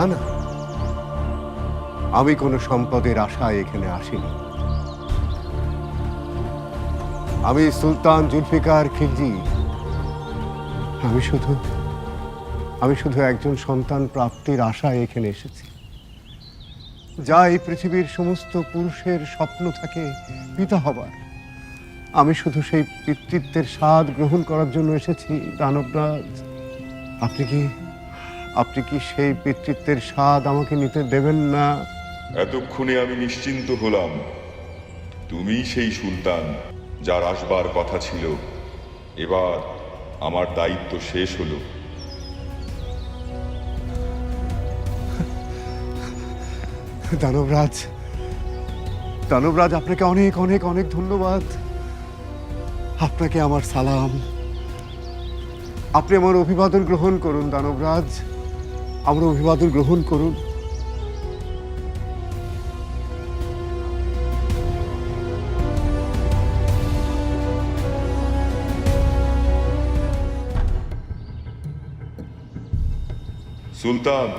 না না, আমি কোনো সম্পদের আশায় এখানে আসিনি। আমি সুলতান জুলফিকার খিলজি। আমি শুধু একজন সন্তান প্রাপ্তির আশায় এখানে এসেছি। যা এই পৃথিবীর সমস্ত পুরুষের স্বপ্ন থাকে পিতা হবার, আমি শুধু সেই পিতৃত্বের স্বাদ গ্রহণ করার জন্য এসেছি। দানবরাজ, আপনি কি সেই পিতৃত্বের স্বাদ আমাকে নিতে দেবেন না? এতক্ষণে আমি নিশ্চিন্ত হলাম তুমি সেই সুলতান যার আসবার কথা ছিল। এবার আমার দায়িত্ব শেষ হলো। দানবরাজ, দানবরাজ, আপনাকে অনেক অনেক অনেক ধন্যবাদ। আপনাকে আমার সালাম। আপনি আমার অভিবাদন গ্রহণ করুন দানবরাজ, আমার অভিবাদন গ্রহণ করুন। সুলতান,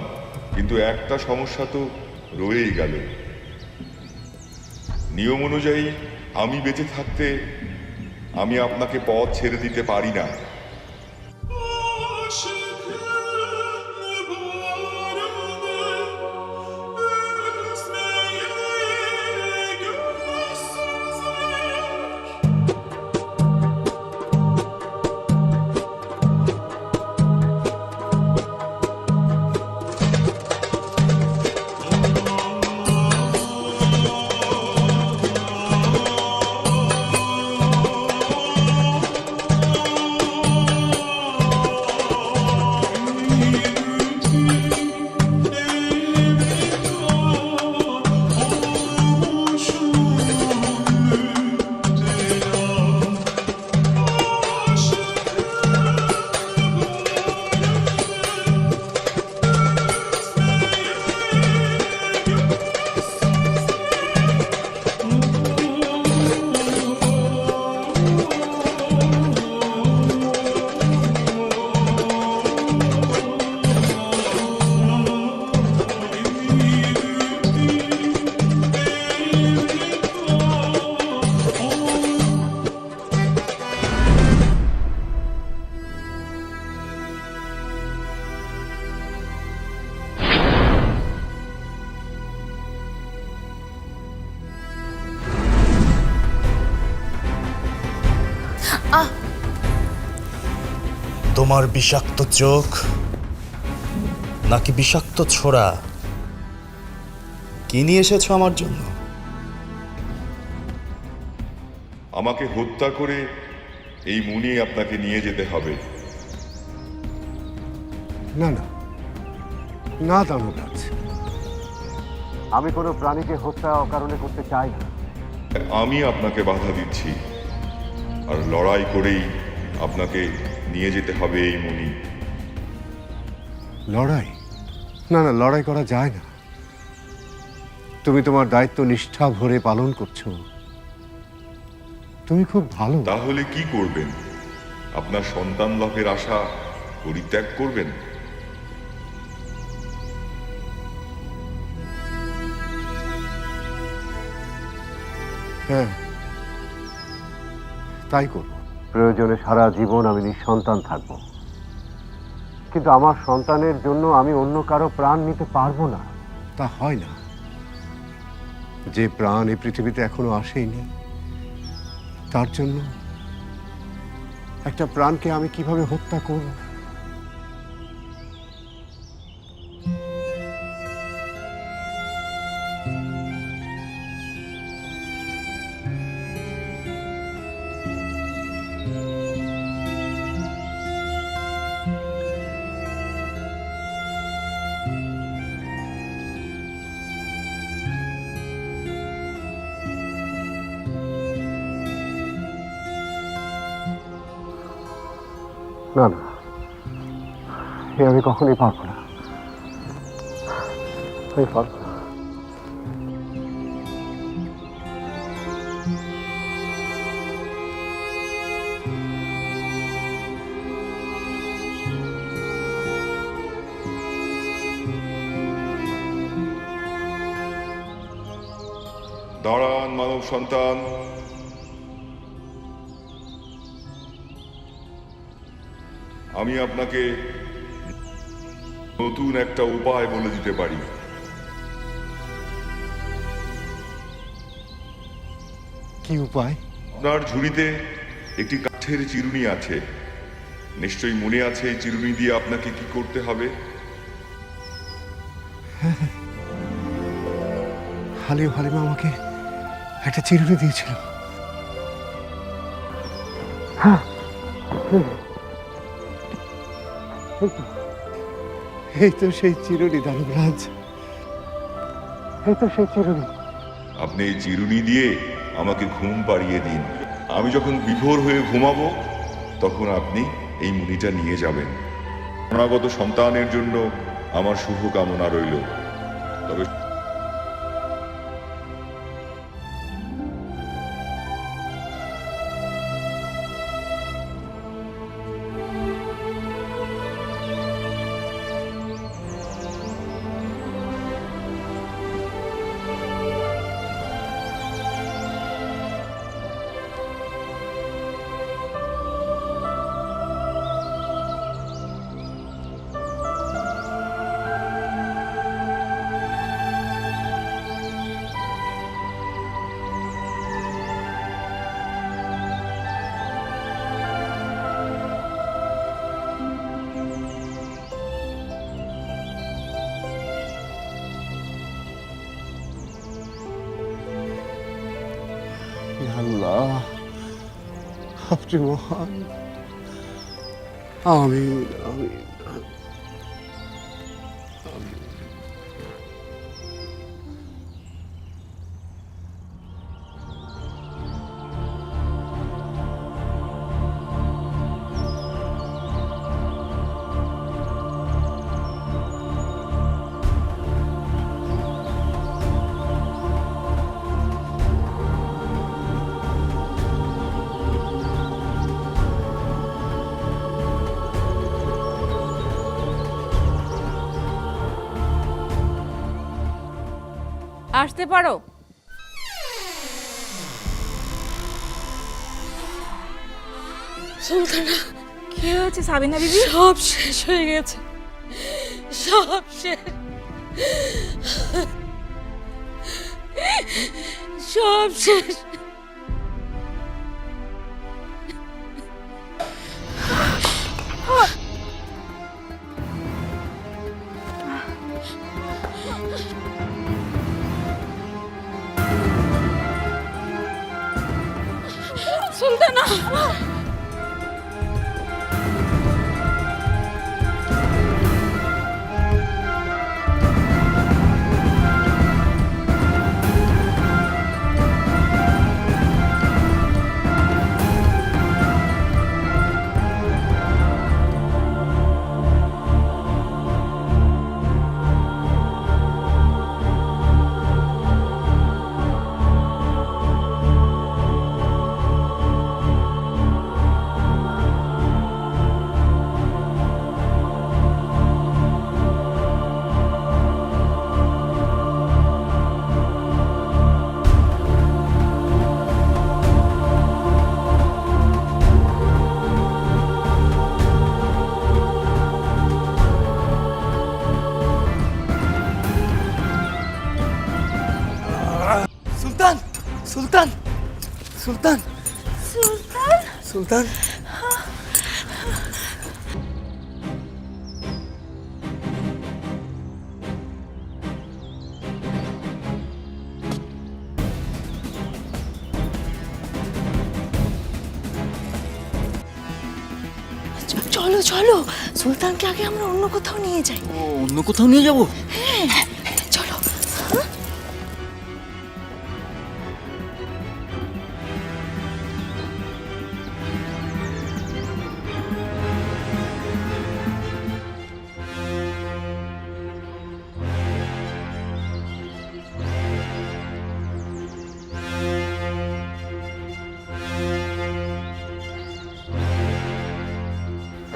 কিন্তু একটা সমস্যা তো রয়েই গেল। নিয়ম অনুযায়ী আমি বেঁচে থাকতে আমি আপনাকে পথ ছেড়ে দিতে পারি না। তোমার বিষাক্ত চোখ নাকি বিষাক্ত ছোড়া, কি নিয়ে এসেছো আমার জন্য? আমাকে হত্যা করে এই মুনি আপনাকে নিয়ে যেতে হবে। না না না দানবরাজ, আমি কোনো প্রাণীকে হত্যা অকারণে করতে চাই না। আমি আপনাকে বাধা দিচ্ছি, আর লড়াই করেই আপনাকে নিয়ে যেতে হবে এই মুনি। লড়াই? না না, লড়াই করা যায় না। তুমি তোমার দায়িত্ব নিষ্ঠা ভরে পালন করছো, তুমি খুব ভালো। তাহলে কি করবেন? আপনার সন্তান লাভের আশা পরিত্যাগ করবেন? হ্যাঁ, তাই করব। প্রয়োজনে সারা জীবন আমি নিঃসন্তান থাকব, কিন্তু আমার সন্তানের জন্য আমি অন্য কারো প্রাণ নিতে পারবো না। তা হয় না। যে প্রাণ এই পৃথিবীতে এখনো আসেনি, তার জন্য একটা প্রাণকে আমি কিভাবে হত্যা করব? না না, এ আমি কখনোই পারবো না। আমি পারবো না। দাঁড়ান মানব সন্তান। আমি আপনাকে নতুন একটা উপায় বলে দিতে পারি। কি উপায়? আপনার ঝুড়িতে একটি কাঠের চিরুনি আছে, নিশ্চয়ই মনে আছে এই চিরুনি দিয়ে আপনাকে কি করতে হবে? হালিমা আমাকে একটা চিরুনি দিয়েছিল। এই তো সেই চিরুনি দানবরাজ, এই তো সেই চিরুনি। আপনি এই চিরুনি দিয়ে আমাকে ঘুম পাড়িয়ে দিন। আমি যখন বিভোর হয়ে ঘুমাবো তখন আপনি এই মুনিটা নিয়ে যাবেন। অনাগত সন্তানের জন্য আমার শুভ কামনা রইল। তবে আল্লাহ, আপনি মহান। আমিন আমিন। আসতে পারো। সুলতানা, কি হয়েছে সাবিনা বিবি? সব শেষ হয়ে গেছে, সব শেষ, সব শেষ। সুলতানা, সুলতান, সুলতান, সুলতান, সুলতান, সুলতান। চলো চলো, সুলতানকে আগে আমরা অন্য কোথাও নিয়ে যাই। অন্য কোথাও নিয়ে যাবো? চলো।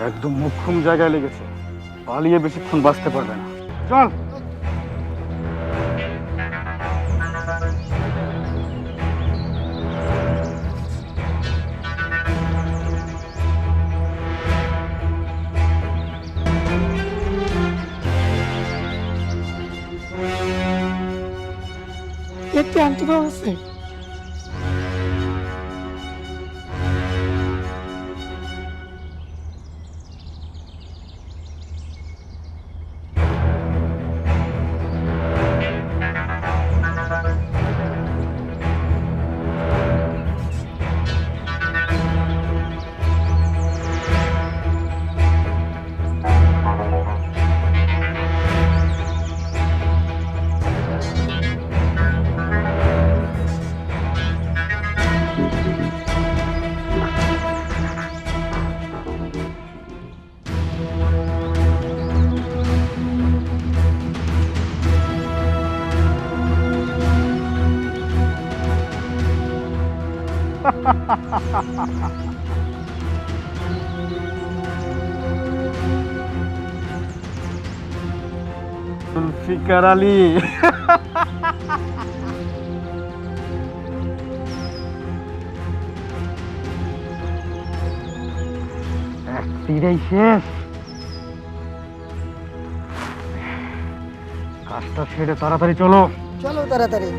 একদম মুখ্যম জায়গায় লেগেছে, পালিয়ে বেশিক্ষণ বাঁচতে পারবে না। চল। দেখতে আনতে পারছে। জুলফিকার আলী, একটিরাই শেষ। কাজটা ছেড়ে তাড়াতাড়ি চলো। চলো তাড়াতাড়ি।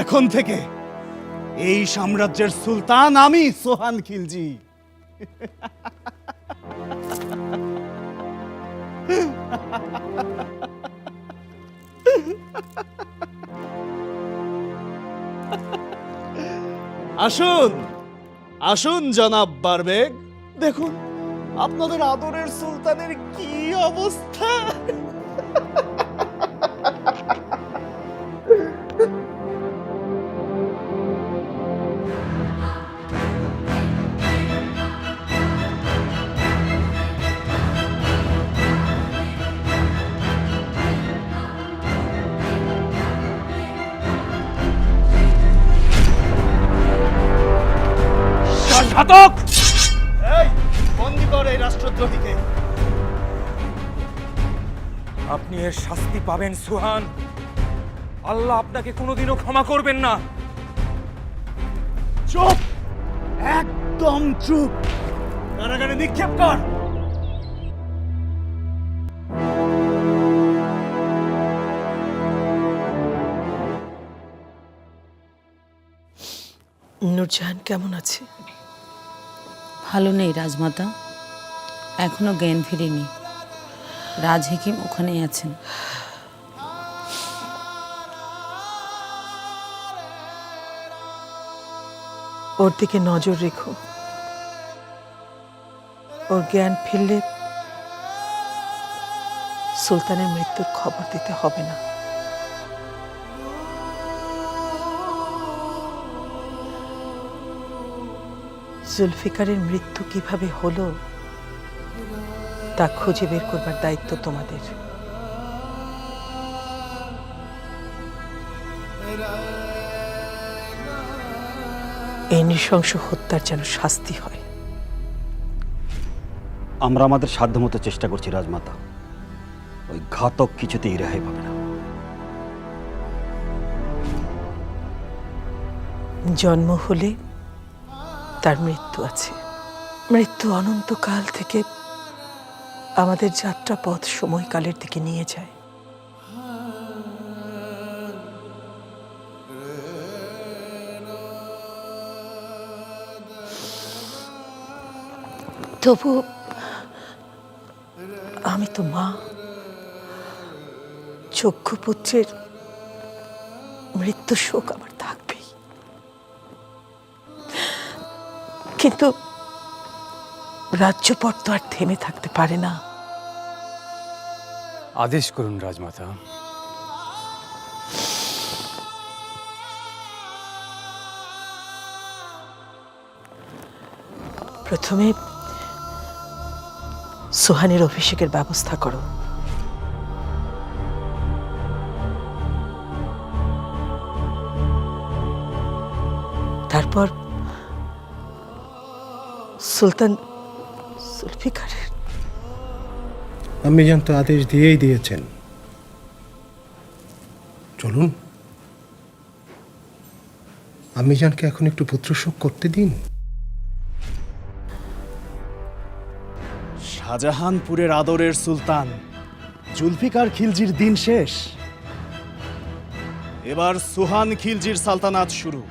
এখন থেকে এই সাম্রাজ্যের সুলতান আমি, সোহান খিলজি। আসুন আসুন জনাব বারবেগ, দেখুন আপনাদের আদরের সুলতানের কি অবস্থা। ঘাতক, এই বন্দী কর এই রাষ্ট্রদ্রোহীকে। আপনি এর শাস্তি পাবেন সুহান। আল্লাহ আপনাকে কোনোদিনও ক্ষমা করবেন না। চুপ, একদম চুপ, কারাগারে নিক্ষেপ কর। নূরজাহান কেমন আছে? ভালো নেই রাজমাতা, এখনো জ্ঞান ফিরেনি। রাজ হেকিম ওখানেই আছেন। ওর দিকে নজর রেখো। ওর জ্ঞান ফিরলে সুলতানের মৃত্যুর খবর দিতে হবে না। জুলফিকারের মৃত্যু কিভাবে হলো তা খুঁজে বের করবার দায়িত্ব তোমাদের। এই নৃশংস হত্যার যেন শাস্তি হয়। আমরা আমাদের সাধ্যমতো চেষ্টা করছি রাজমাতা। ওই ঘাতক কিছুতেই রেহাই পাবে না। জন্ম হলে তার মৃত্যু আছে। মৃত্যু অনন্তকাল থেকে আমাদের যাত্রা পথ সময়কালের দিকে নিয়ে যায়। তবু আমি তো মা, চক্ষু পুত্রের মৃত্যু শোক আমার থাকবেই। কিন্তু রাজ্যপট তো আর থেমে থাকতে পারে না। আদেশ করুন রাজমাতা। প্রথমে সুহানের অভিষেকের ব্যবস্থা করো। তারপর সুলতান জুলফিকারের। আম্মিজান তো আদেশ দিয়েই দিয়েছেন, চলুন আম্মিজানকে এখন একটু পুত্রশোক করতে দিন। শাহজাহানপুরের আদরের সুলতান জুলফিকার খিলজির দিন শেষ, এবার সুহান খিলজির সালতানাত শুরু।